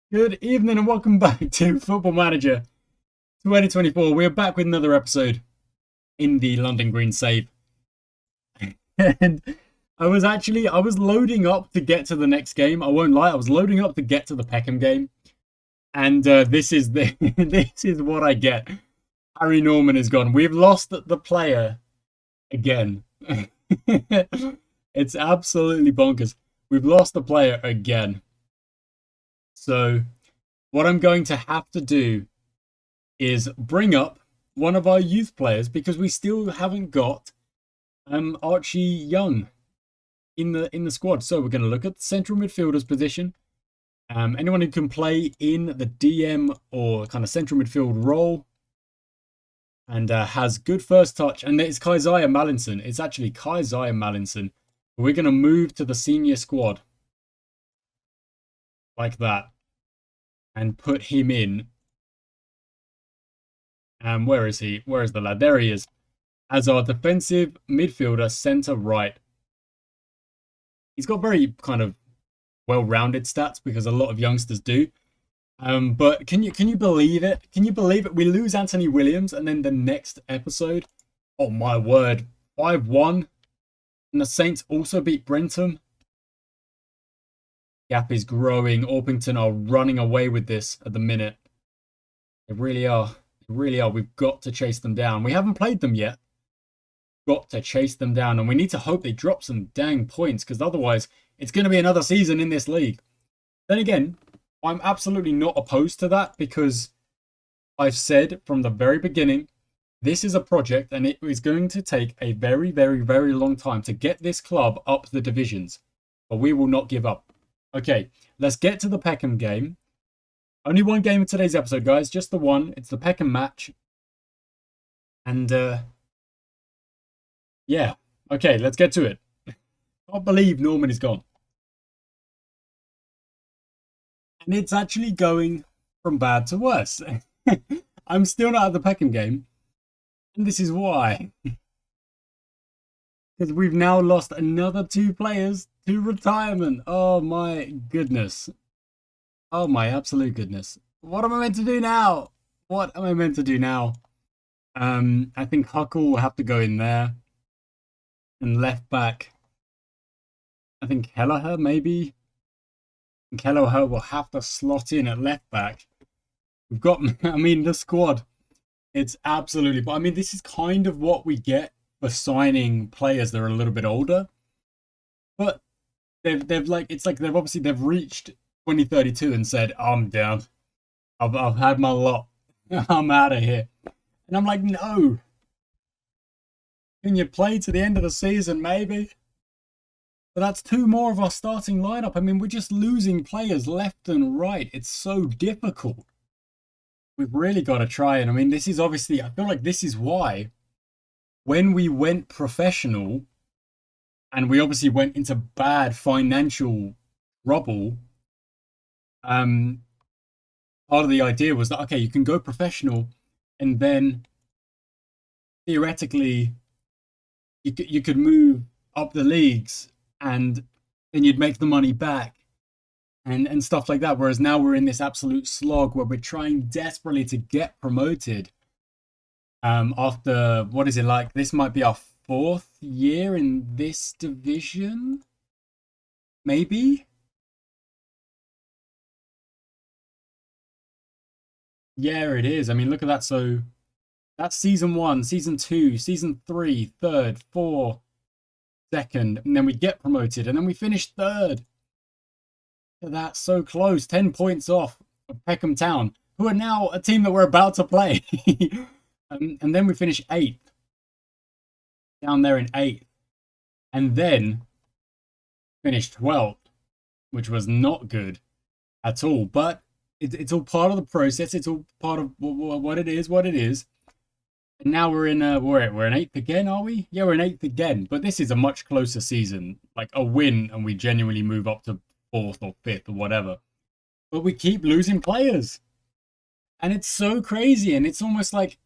Good evening and welcome back to Football Manager 2024. We're back with another episode in the London Green save. And I was loading up to get to the next game. I won't lie, I was loading up to get to the Peckham game. And this is this is what I get. Harry Norman is gone. We've lost the player again. It's absolutely bonkers. We've lost the player again. So what I'm going to have to do is bring up one of our youth players because we still haven't got Archie Young in the squad. So we're going to look at the central midfielder's position. Anyone who can play in the DM or kind of central midfield role and has good first touch. And it's Keziah Mallinson. It's actually Keziah Mallinson. We're going to move to the senior squad like that and put him in. Where is he? Where is the lad? There he is. As our defensive midfielder, centre right. He's got very kind of well-rounded stats because a lot of youngsters do. But can you believe it? Can you believe it? We lose Anthony Williams and then the next episode, oh my word, 5-1. And the Saints also beat Brentham. Gap is growing. Orpington are running away with this at the minute. They really are. They really are. We've got to chase them down. We haven't played them yet. Got to chase them down. And we need to hope they drop some dang points because otherwise it's going to be another season in this league. Then again, I'm absolutely not opposed to that because I've said from the very beginning, this is a project and it is going to take a very, very, very long time to get this club up the divisions. But we will not give up. Okay, let's get to the Peckham game. Only one game in today's episode, guys. Just the one. It's the Peckham match. And, yeah. Okay, let's get to it. I can't believe Norman is gone. And it's actually going from bad to worse. I'm still not at the Peckham game. And this is why. Because we've now lost another 2 players to retirement. Oh my goodness. Oh my absolute goodness. What am I meant to do now? What am I meant to do now? I think Huckle will have to go in there. And left back. I think Kelleher maybe. And Kelleher will have to slot in at left back. We've got, I mean, the squad. It's absolutely, but I mean, this is kind of what we get for signing players that are a little bit older. But they've like, it's like they've reached 2032 and said, I'm down. I've had my lot. I'm out of here. And I'm like, no. Can you play to the end of the season, maybe? But that's 2 more of our starting lineup. I mean, we're just losing players left and right. It's so difficult. We've really got to try. And I mean, this is obviously, I feel like this is why when we went professional and we obviously went into bad financial trouble, part of the idea was that, okay, you can go professional and then theoretically you could move up the leagues and then you'd make the money back and stuff like that. Whereas now we're in this absolute slog where we're trying desperately to get promoted. After, what is it like? This might be our 4th year in this division? Maybe? Yeah, it is. I mean, look at that. So that's season 1, season 2, season 3, 3rd, 4, 2nd, and then we get promoted, and then we finish 3rd. That's so close. 10 points off of Peckham Town, who are now a team that we're about to play. And then we finish 8th. Down there in 8th. And then finish 12th, which was not good at all. But it's all part of the process. It's all part of what it is, And now we're in we're in 8th again, are we? Yeah, we're in 8th again. But this is a much closer season. Like a win and we genuinely move up to 4th or 5th or whatever. But we keep losing players. And it's so crazy. And it's almost like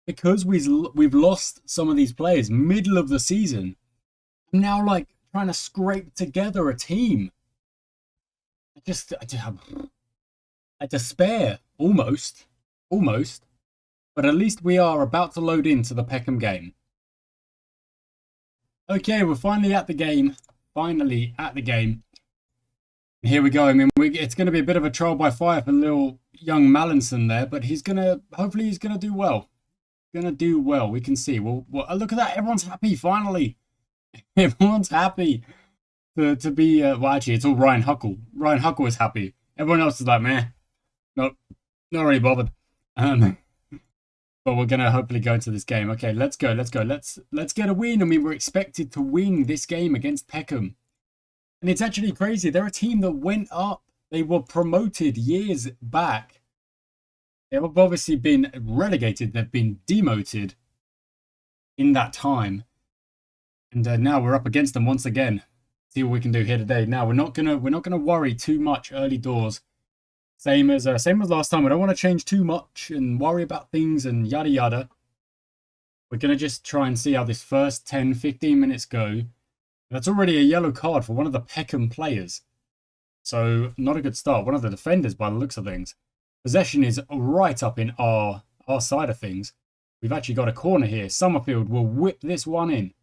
because we've lost some of these players middle of the season, I'm now like trying to scrape together a team. a despair. Almost. Almost. But at least we are about to load into the Peckham game. Okay, we're finally at the game. Finally at the game. Here we go. I mean, it's going to be a bit of a trial by fire for little young Mallinson there, but hopefully he's going to do well. Going to do well. We can see. Well, look at that. Everyone's happy, finally. Everyone's happy to be, well, actually, it's all Ryan Huckle. Ryan Huckle is happy. Everyone else is like, meh. Nope. Not really bothered. But we're going to hopefully go into this game. Okay, let's go. Let's go. Let's get a win. I mean, we're expected to win this game against Peckham. And it's actually crazy. They're a team that went up. They were promoted years back. They've obviously been relegated. They've been demoted in that time. And now we're up against them once again. See what we can do here today. Now we're not gonna worry too much early doors. Same as last time. We don't want to change too much and worry about things and yada yada. We're gonna just try and see how this first 10-15 minutes go. That's already a yellow card for one of the Peckham players. So, not a good start. One of the defenders by the looks of things. Possession is right up in our side of things. We've actually got a corner here. Summerfield will whip this one in.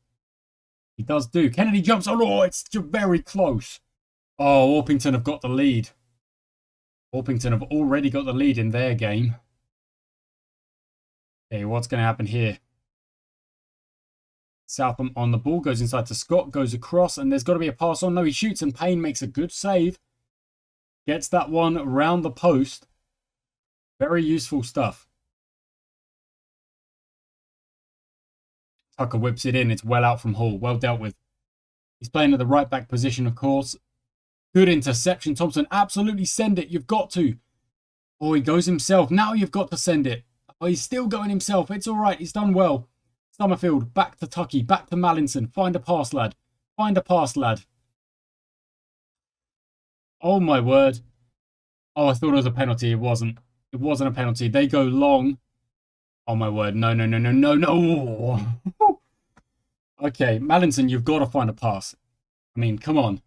He does do. Kennedy jumps. Oh, it's very close. Oh, Orpington have got the lead. Orpington have already got the lead in their game. Okay, what's going to happen here? Southam on the ball, goes inside to Scott, goes across, and there's got to be a pass on. No, he shoots, and Payne makes a good save. Gets that one around the post. Very useful stuff. Tucker whips it in. It's well out from Hall. Well dealt with. He's playing at the right back position, of course. Good interception. Thompson, absolutely send it. You've got to. Oh, he goes himself. Now you've got to send it. Oh, he's still going himself. It's all right. He's done well. Summerfield, back to Tucky, back to Mallinson. Find a pass, lad. Find a pass, lad. Oh, my word. Oh, I thought it was a penalty. It wasn't. It wasn't a penalty. They go long. Oh, my word. No, no, no, no, no, no. Okay, Mallinson, you've got to find a pass. I mean, come on.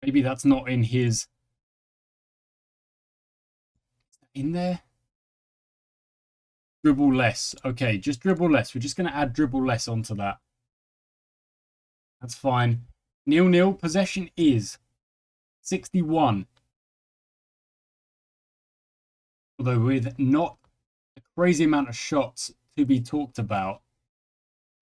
Maybe that's not in his... In there? Dribble less. Okay, just dribble less. We're just going to add dribble less onto that. That's fine. 0-0. Possession is 61. Although with not a crazy amount of shots to be talked about.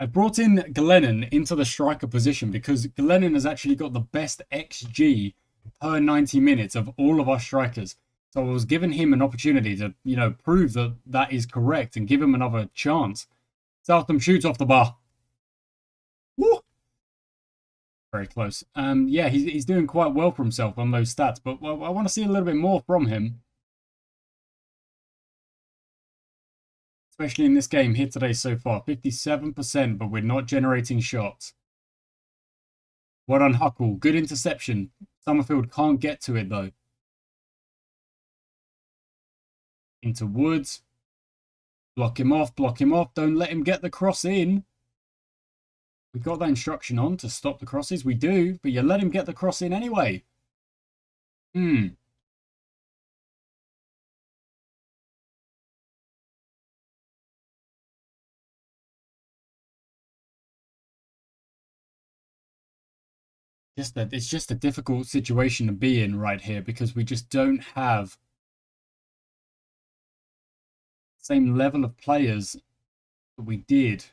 I brought in Glennon into the striker position because Glennon has actually got the best XG per 90 minutes of all of our strikers. So I was giving him an opportunity to, prove that that is correct and give him another chance. Southam shoots off the bar. Woo! Very close. Yeah, he's doing quite well for himself on those stats, but I want to see a little bit more from him. Especially in this game here today so far. 57%, but we're not generating shots. Well done, Huckle. Good interception. Summerfield can't get to it, though. Into Woods. Block him off, block him off. Don't let him get the cross in. We got that instruction on to stop the crosses. We do, but you let him get the cross in anyway. It's just a difficult situation to be in right here because we just don't have the same level of players that we did.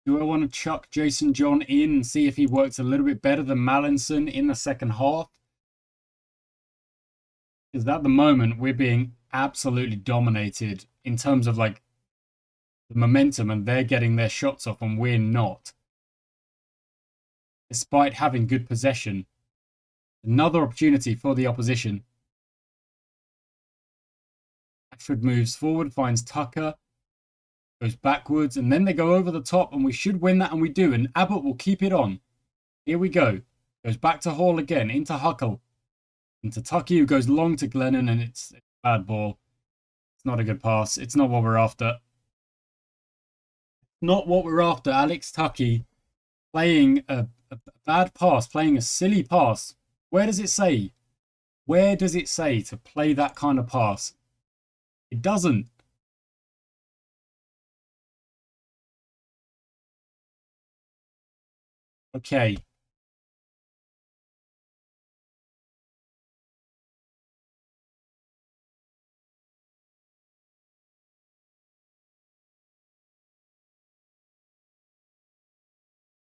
Do I want to chuck Jason John in and see if he works a little bit better than Mallinson in the second half? Because at the moment, we're being absolutely dominated in terms of like the momentum, and they're getting their shots off and we're not. Despite having good possession. Another opportunity for the opposition. Ashford moves forward, finds Tucker. Goes backwards, and then they go over the top, and we should win that, and we do. And Abbott will keep it on. Here we go. Goes back to Hall again, into Huckle. Into Tucky, who goes long to Glennon, and it's a bad ball. It's not a good pass. It's not what we're after. Not what we're after. Alex Tucky playing a bad pass, playing a silly pass. Where does it say? Where does it say to play that kind of pass? It doesn't. Okay.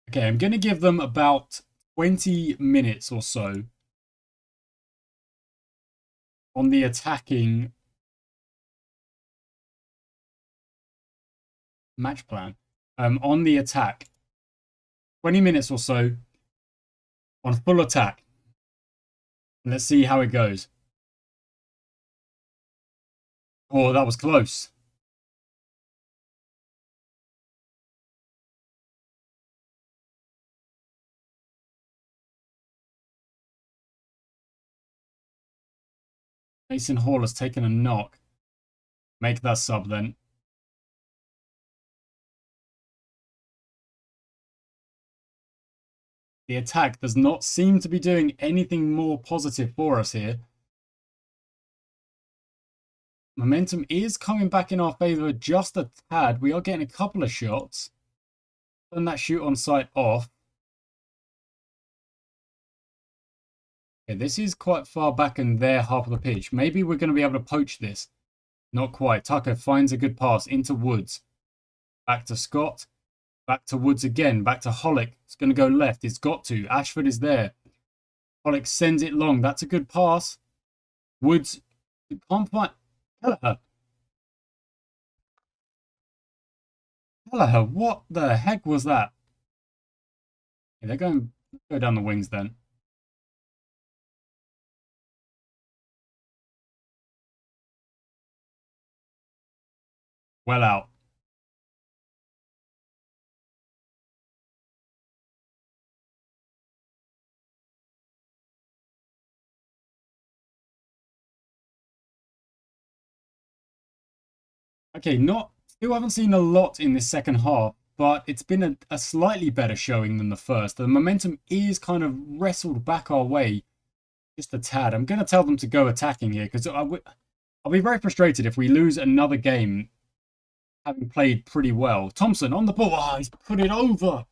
Okay, I'm going to give them about 20 minutes or so on the attacking match plan. On the attack. 20 minutes or so on full attack. Let's see how it goes. Oh, that was close. Mason Hall has taken a knock. Make that sub then. The attack does not seem to be doing anything more positive for us here. Momentum is coming back in our favour just a tad. We are getting a couple of shots. Turn that shoot on sight off. Okay, this is quite far back in their half of the pitch. Maybe we're going to be able to poach this. Not quite. Tucker finds a good pass into Woods. Back to Scott. Back to Woods again. Back to Hollick. It's going to go left. It's got to. Ashford is there. Hollick sends it long. That's a good pass. Woods can't find... Kelleher, what the heck was that? Okay, they're going to go down the wings then. Well out. Okay, still haven't seen a lot in this second half, but it's been a slightly better showing than the first. The momentum is kind of wrestled back our way just a tad. I'm going to tell them to go attacking here because I'll be very frustrated if we lose another game having played pretty well. Thompson on the ball. Oh, he's put it over.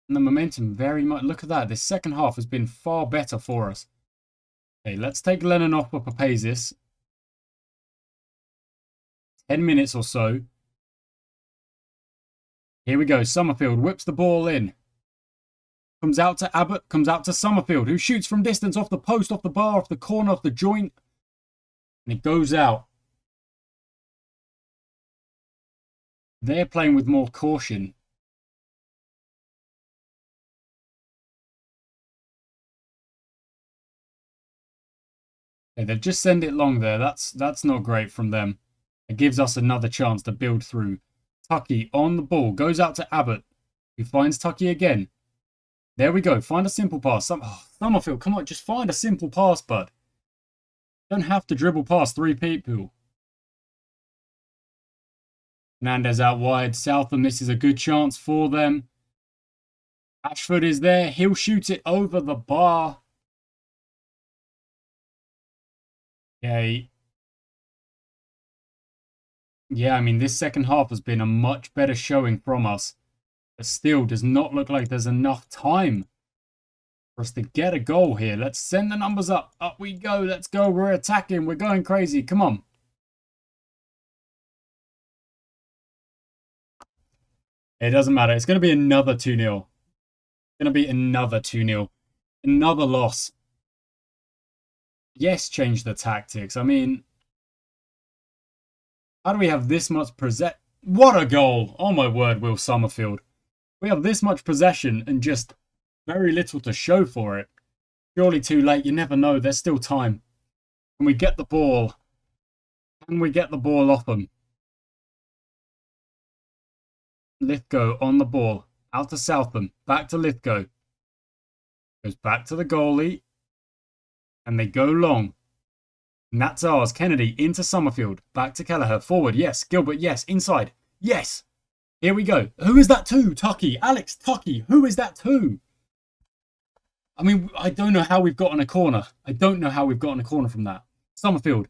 And the momentum very much... Look at that. This second half has been far better for us. Okay, let's take Lennon off for Papazius. 10 minutes or so. Here we go. Summerfield whips the ball in. Comes out to Abbott. Comes out to Summerfield, who shoots from distance off the post, off the bar, off the corner, off the joint. And it goes out. They're playing with more caution. Okay, they've just sent it long there. That's not great from them. It gives us another chance to build through. Tucky on the ball. Goes out to Abbott, who finds Tucky again. There we go. Find a simple pass. Summerfield, come on. Just find a simple pass, bud. Don't have to dribble past three people. Fernandez out wide. Southam, this is a good chance for them. Ashford is there. He'll shoot it over the bar. Okay. Yeah, I mean, this second half has been a much better showing from us. But still does not look like there's enough time for us to get a goal here. Let's send the numbers up. Up we go. Let's go. We're attacking. We're going crazy. Come on. It doesn't matter. It's going to be another 2-0. It's going to be another 2-0. Another loss. Yes, change the tactics. I mean, how do we have this much possession? What a goal. Oh my word, Will Summerfield. We have this much possession and just very little to show for it. Surely too late. You never know. There's still time. Can we get the ball? Can we get the ball off them? Lithgow on the ball. Out to Southam. Back to Lithgow. Goes back to the goalie. And they go long. Natsars, Kennedy into Summerfield. Back to Kelleher. Forward, yes. Gilbert, yes. Inside, yes. Here we go. Who is that to? Tucky. Alex Tucky. Who is that to? I mean, I don't know how we've gotten a corner. I don't know how we've gotten a corner from that. Summerfield.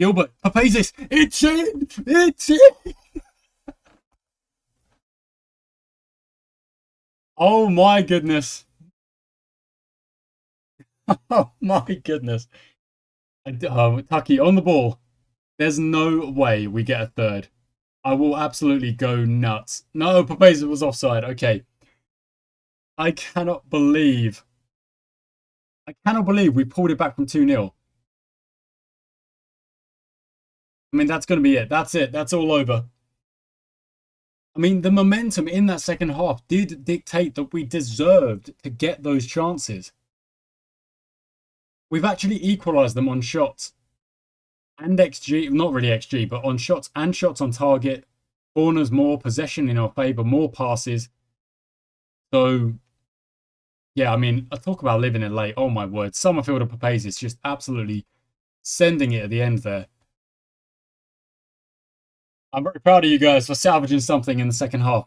Gilbert. Papazis. It's in. It's in. Oh my goodness. Oh my goodness. Tucky on the ball. There's no way we get a third. I will absolutely go nuts. No, Papazis was offside. Okay. I cannot believe we pulled it back from 2-0. I mean, that's going to be it. That's it. That's all over. I mean, the momentum in that second half did dictate that we deserved to get those chances. We've actually equalised them on shots and XG, not really XG, but on shots and shots on target. Corners more, possession in our favour, more passes. So, yeah, I mean, I talk about living it late. Oh my word. Summerfield and Papazis just absolutely sending it at the end there. I'm very proud of you guys for salvaging something in the second half.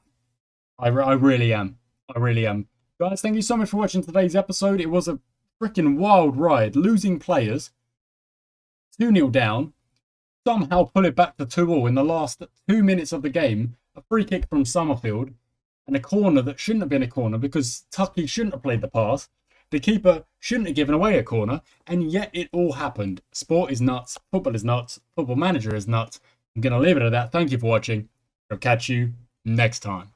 I really am. I really am. Guys, thank you so much for watching today's episode. It was a freaking wild ride. Losing players. 2-0 down. Somehow pull it back to 2-2 in the last 2 minutes of the game. A free kick from Summerfield. And a corner that shouldn't have been a corner because Tucky shouldn't have played the pass. The keeper shouldn't have given away a corner. And yet it all happened. Sport is nuts. Football is nuts. Football Manager is nuts. I'm going to leave it at that. Thank you for watching. I'll catch you next time.